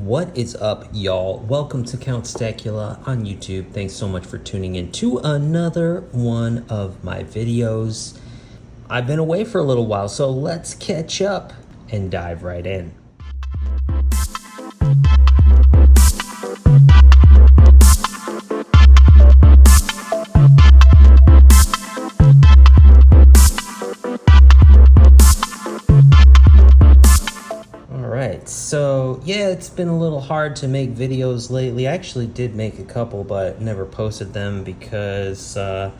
What is up, y'all? Welcome to Count Stacula on YouTube. Thanks so much for tuning in to another one of my videos. I've been away for a little while, so let's catch up and dive right in. So yeah, it's been a little hard to make videos lately. I actually did make a couple, but never posted them because I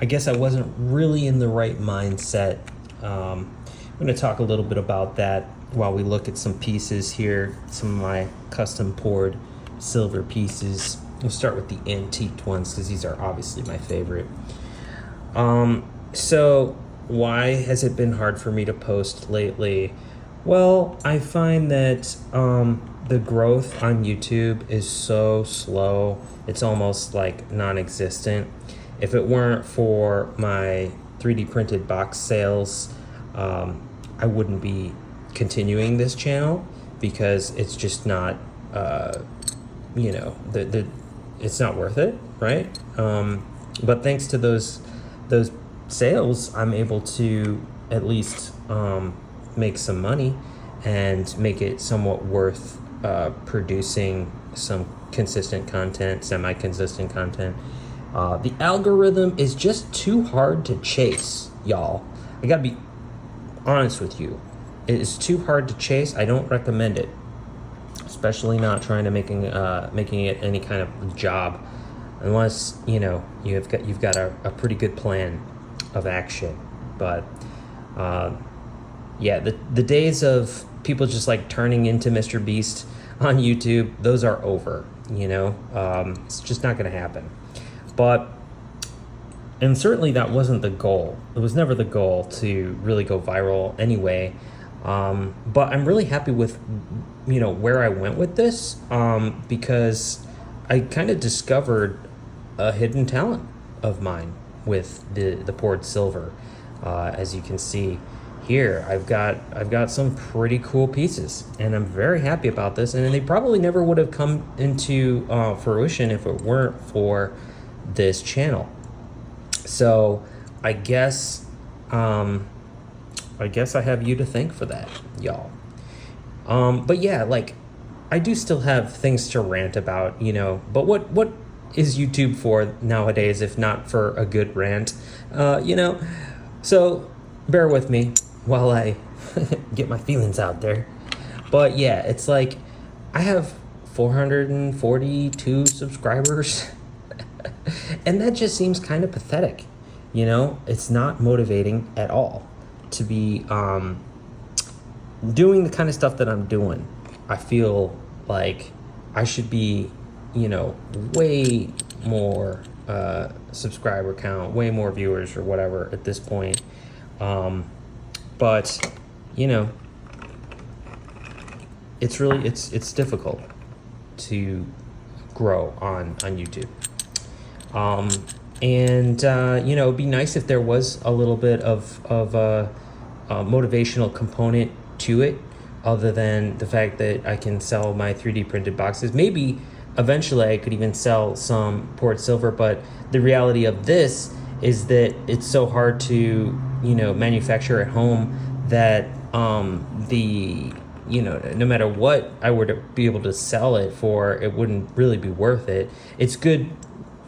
guess I wasn't really in the right mindset. I'm going to talk a little bit about that while we look at some pieces here, some of my custom poured silver pieces. We'll start with the antiqued ones because these are obviously my favorite. So why has it been hard for me to post lately? Well, I find that the growth on YouTube is so slow. It's almost like non-existent. If it weren't for my 3D printed box sales, I wouldn't be continuing this channel because it's just not, it's not worth it, right? But thanks to those sales, I'm able to at least make some money and make it somewhat worth producing some consistent content, semi-consistent content. The algorithm is just too hard to chase, y'all. I gotta be honest with you. It is too hard to chase. I don't recommend it, especially not trying to making it any kind of job, unless you've got a pretty good plan of action. But yeah, the days of people just like turning into Mr. Beast on YouTube, those are over, it's just not going to happen. And certainly that wasn't the goal. It was never the goal to really go viral anyway. But I'm really happy with, where I went with this, because I kind of discovered a hidden talent of mine with the poured silver. As you can see here, I've got some pretty cool pieces, and I'm very happy about this. And they probably never would have come into fruition if it weren't for this channel. So I guess I have you to thank for that, y'all. But yeah, like, I do still have things to rant about, but what is YouTube for nowadays if not for a good rant? So bear with me while I get my feelings out there. But yeah, it's like I have 442 subscribers and that just seems kind of pathetic. It's not motivating at all to be doing the kind of stuff that I'm doing. I feel like I should be, way more subscriber count, way more viewers or whatever at this point. But it's difficult to grow on YouTube. It'd be nice if there was a little bit of a motivational component to it, other than the fact that I can sell my 3D printed boxes. Maybe eventually I could even sell some poured silver, but the reality of this is that it's so hard to manufacture at home that no matter what I were to be able to sell it for, it wouldn't really be worth it. It's good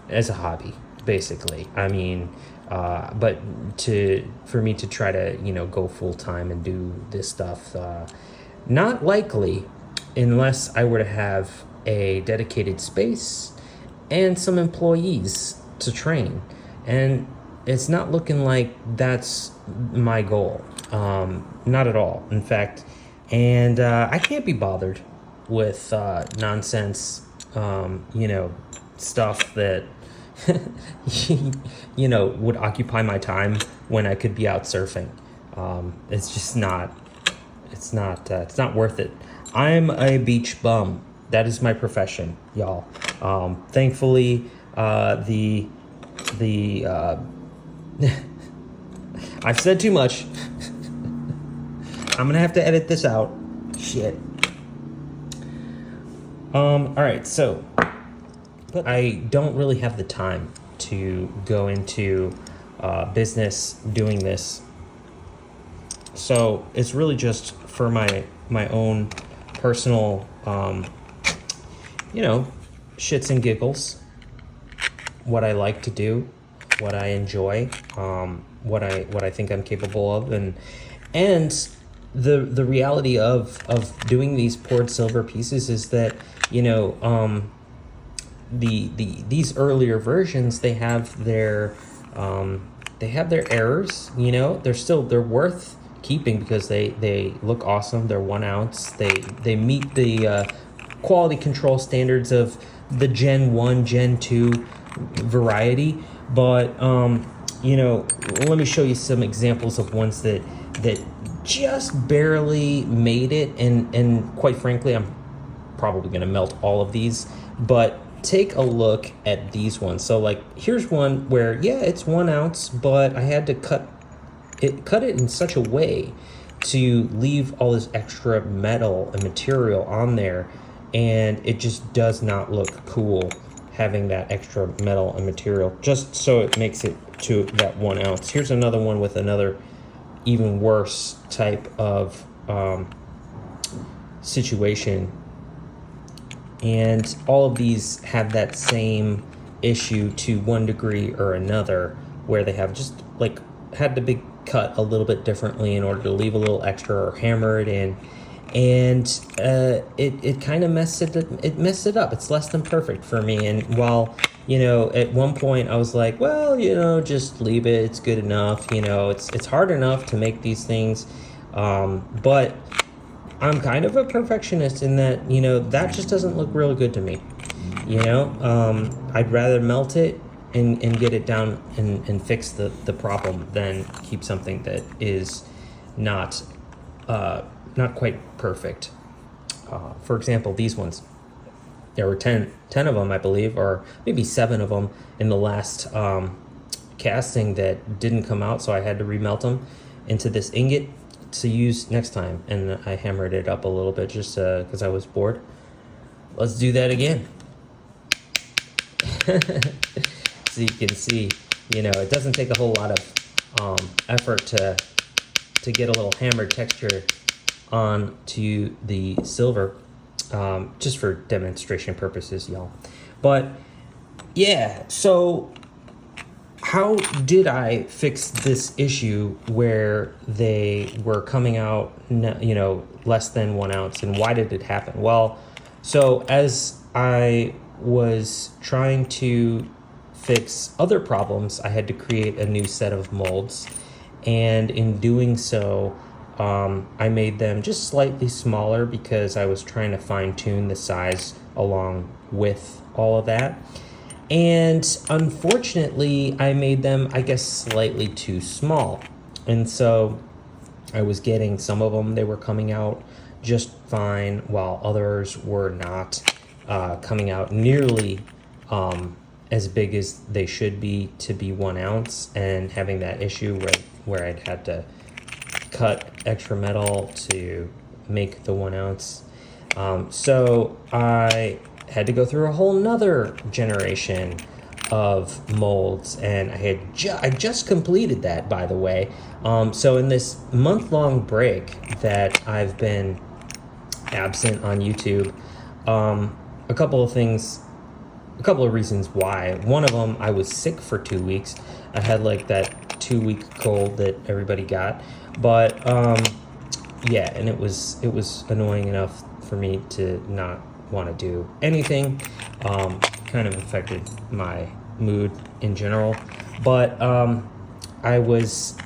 as a hobby, basically. I mean, but for me to try to go full time and do this stuff, not likely, unless I were to have a dedicated space and some employees to train. And it's not looking like that's my goal. Not at all, in fact. And I can't be bothered with nonsense, stuff that would occupy my time when I could be out surfing. It's just not. It's not worth it. I'm a beach bum. That is my profession, y'all. Thankfully, the I've said too much. I'm gonna have to edit this out. Shit. All right, so but I don't really have the time to go into business doing this. So it's really just for my own personal, shits and giggles, what I like to do, what I enjoy, what I think I'm capable of, and the reality of doing these poured silver pieces is that these earlier versions, they have their errors. They're worth keeping because they look awesome. They're 1 ounce. They meet the quality control standards of the Gen 1, Gen 2 variety. But let me show you some examples of ones that just barely made it, and quite frankly, I'm probably going to melt all of these, but take a look at these ones. So like, here's one where, yeah, it's 1 ounce, but I had to cut it in such a way to leave all this extra metal and material on there, and it just does not look cool having that extra metal and material, just so it makes it to that 1 ounce. Here's another one with another even worse type of situation. And all of these have that same issue to one degree or another, where they have just like had to be cut a little bit differently in order to leave a little extra or hammer it in. And it kind of messed it up. It's less than perfect for me. And while, at one point I was like, well, just leave it. It's good enough. It's hard enough to make these things. But I'm kind of a perfectionist in that, that just doesn't look really good to me. I'd rather melt it and get it down and fix the problem than keep something that is not quite perfect. For example, these ones, there were 10 of them, I believe, or maybe 7 of them in the last casting that didn't come out, so I had to remelt them into this ingot to use next time, and I hammered it up a little bit just because I was bored. Let's do that again. So you can see, it doesn't take a whole lot of effort to get a little hammered texture onto the silver, just for demonstration purposes, y'all. But yeah, so how did I fix this issue where they were coming out, less than 1 ounce, and why did it happen? Well, so as I was trying to fix other problems, I had to create a new set of molds, and in doing so, I made them just slightly smaller because I was trying to fine-tune the size along with all of that. And unfortunately, I made them, I guess, slightly too small. And so I was getting some of them, they were coming out just fine, while others were not coming out nearly as big as they should be to be 1 ounce, and having that issue where I'd had to cut extra metal to make the 1 ounce. So I had to go through a whole nother generation of molds, and I just completed that, by the way. So in this month-long break that I've been absent on YouTube, a couple of reasons why. One of them, I was sick for 2 weeks. I had like that 2-week cold that everybody got, but yeah, and it was annoying enough for me to not want to do anything. Kind of affected my mood in general, but I was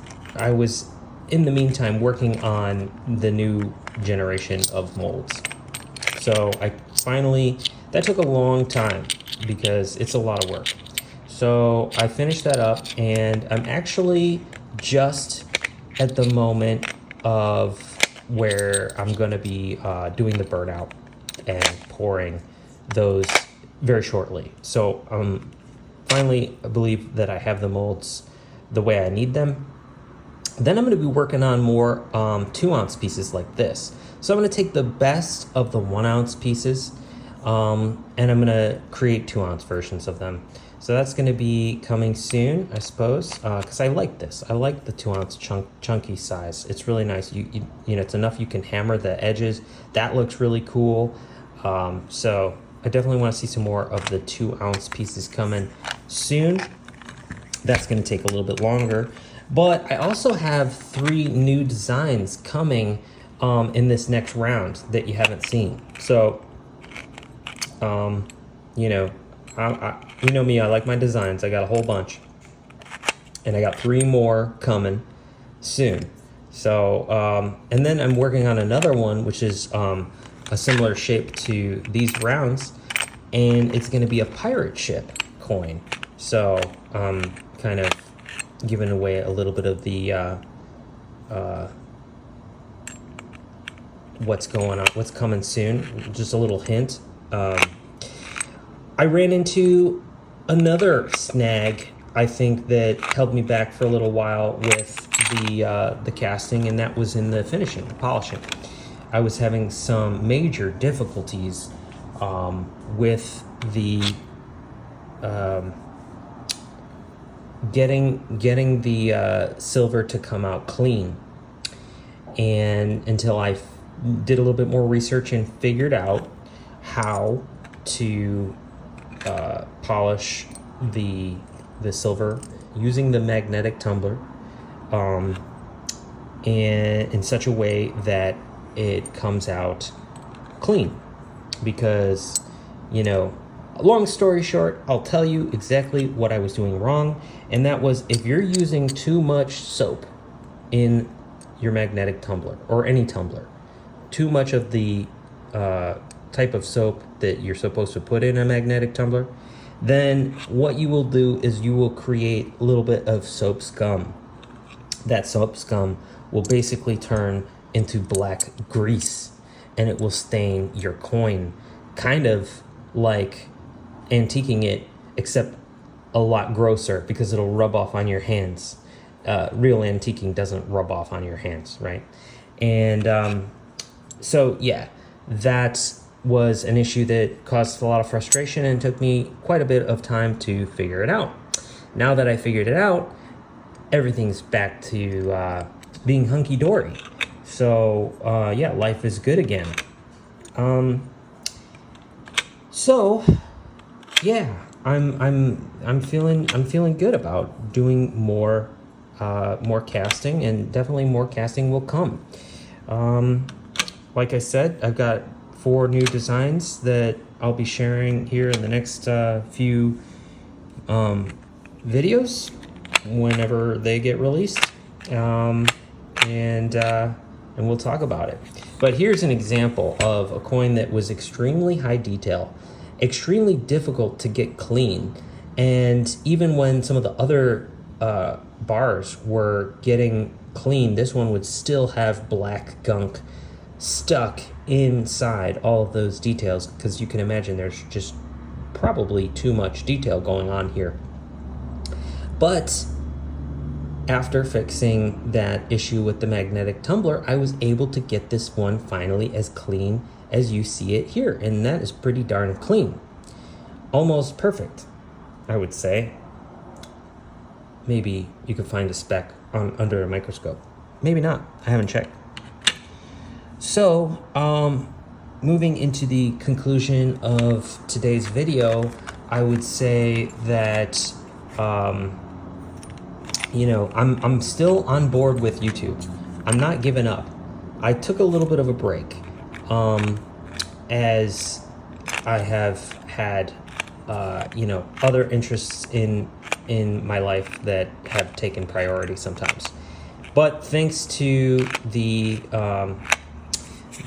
in the meantime working on the new generation of molds. So that took a long time because it's a lot of work. So I finished that up, and I'm actually just at the moment of where I'm going to be doing the burnout and pouring those very shortly. So finally, I believe that I have the molds the way I need them. Then I'm going to be working on more 2 ounce pieces like this. So I'm going to take the best of the 1 ounce pieces, and I'm gonna create 2-ounce versions of them. So that's gonna be coming soon, I suppose, because I like this. I like the 2-ounce chunky size. It's really nice. You know, it's enough you can hammer the edges. That looks really cool. So I definitely want to see some more of the 2-ounce pieces coming soon. That's going to take a little bit longer. But I also have 3 new designs coming in this next round that you haven't seen. So, you know, you know me, I like my designs. I got a whole bunch. And I got 3 more coming soon. So, and then I'm working on another one, which is a similar shape to these rounds. And it's going to be a pirate ship coin. So, kind of giving away a little bit of the what's going on, what's coming soon. Just a little hint. I ran into another snag, I think, that held me back for a little while with the casting, and that was in the finishing, the polishing. I was having some major difficulties with the getting the silver to come out clean, and until I did a little bit more research and figured out how to polish the silver using the magnetic tumbler, and in such a way that it comes out clean. Because, you know, long story short, I'll tell you exactly what I was doing wrong, and that was, if you're using too much soap in your magnetic tumbler, or any tumbler, too much of the type of soap that you're supposed to put in a magnetic tumbler, then what you will do is you will create a little bit of soap scum. That soap scum will basically turn into black grease, and it will stain your coin, kind of like antiquing it, except a lot grosser, because it'll rub off on your hands. Real antiquing doesn't rub off on your hands, right? And so yeah, that was an issue that caused a lot of frustration and took me quite a bit of time to figure it out. Now that I figured it out, everything's back to being hunky-dory. So yeah, life is good again. So yeah, I'm feeling good about doing more casting, and definitely more casting will come. Like I said, I've got 4 new designs that I'll be sharing here in the next few videos whenever they get released, and we'll talk about it. But here's an example of a coin that was extremely high detail, extremely difficult to get clean, and even when some of the other bars were getting clean, this one would still have black gunk stuck inside all of those details, because you can imagine there's just probably too much detail going on here. But after fixing that issue with the magnetic tumbler, I was able to get this one finally as clean as you see it here, and that is pretty darn clean. Almost perfect, I would say. Maybe you could find a speck under a microscope. Maybe not, I haven't checked. So, moving into the conclusion of today's video, I would say that, you know, I'm still on board with YouTube. I'm not giving up. I took a little bit of a break, as I have had, you know, other interests in my life that have taken priority sometimes. But thanks to the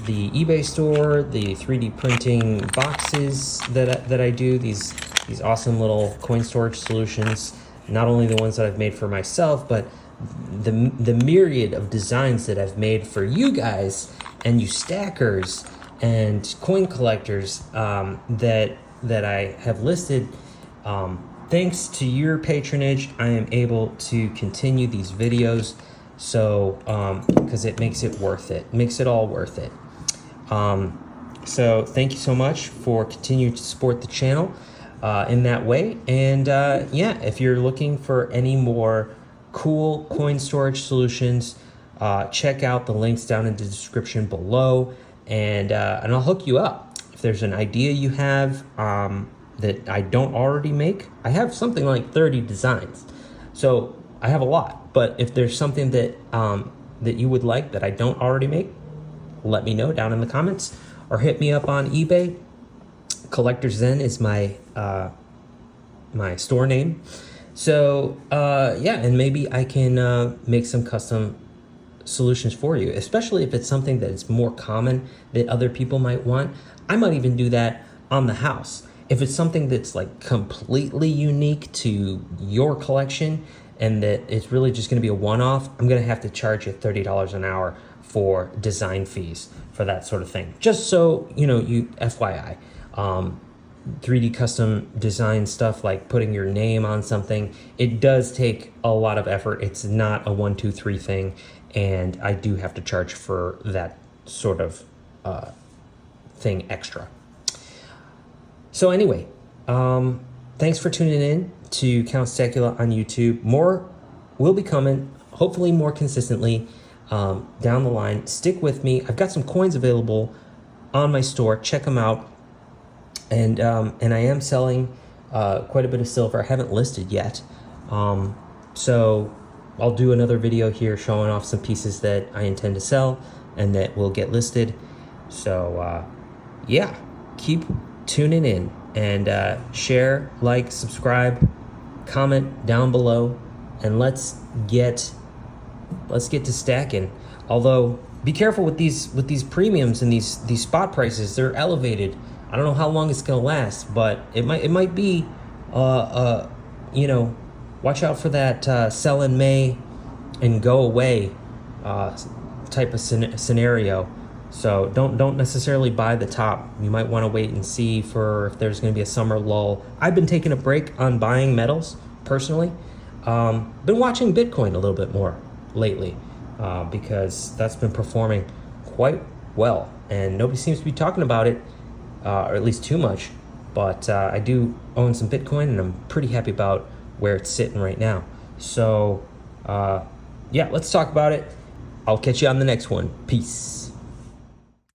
eBay store, the 3D printing boxes that I do, these awesome little coin storage solutions, not only the ones that I've made for myself, but the myriad of designs that I've made for you guys and you stackers and coin collectors that I have listed. Thanks to your patronage, I am able to continue these videos. So, because it makes it worth it, makes it all worth it. So thank you so much for continuing to support the channel in that way. And yeah, if you're looking for any more cool coin storage solutions, check out the links down in the description below, and I'll hook you up. If there's an idea you have that I don't already make, I have something like 30 designs. So I have a lot, but if there's something that that you would like that I don't already make, let me know down in the comments, or hit me up on eBay. Collector Zen is my my store name. So yeah, and maybe I can make some custom solutions for you, especially if it's something that is more common that other people might want. I might even do that on the house. If it's something that's like completely unique to your collection and that it's really just gonna be a one-off, I'm gonna have to charge you $30 an hour for design fees for that sort of thing. Just so you know, you FYI. 3D custom design stuff, like putting your name on something, it does take a lot of effort. It's not a 1, 2, 3 thing, and I do have to charge for that sort of thing extra. So anyway, thanks for tuning in to Count Stacula on YouTube. More will be coming, hopefully more consistently down the line. Stick with me. I've got some coins available on my store. Check them out. And I am selling quite a bit of silver. I haven't listed yet. So I'll do another video here showing off some pieces that I intend to sell and that will get listed. So yeah, keep tuning in, and share, like, subscribe, comment down below, and let's get to stacking. Although be careful with these premiums and these spot prices. They're elevated. I don't know how long it's gonna last, but it might be you know, watch out for that sell in May and go away type of scenario. So don't necessarily buy the top. You might want to wait and see for if there's going to be a summer lull. I've been taking a break on buying metals personally. Been watching Bitcoin a little bit more lately because that's been performing quite well, and nobody seems to be talking about it, or at least too much. But I do own some Bitcoin, and I'm pretty happy about where it's sitting right now. So yeah, let's talk about it. I'll catch you on the next one. Peace.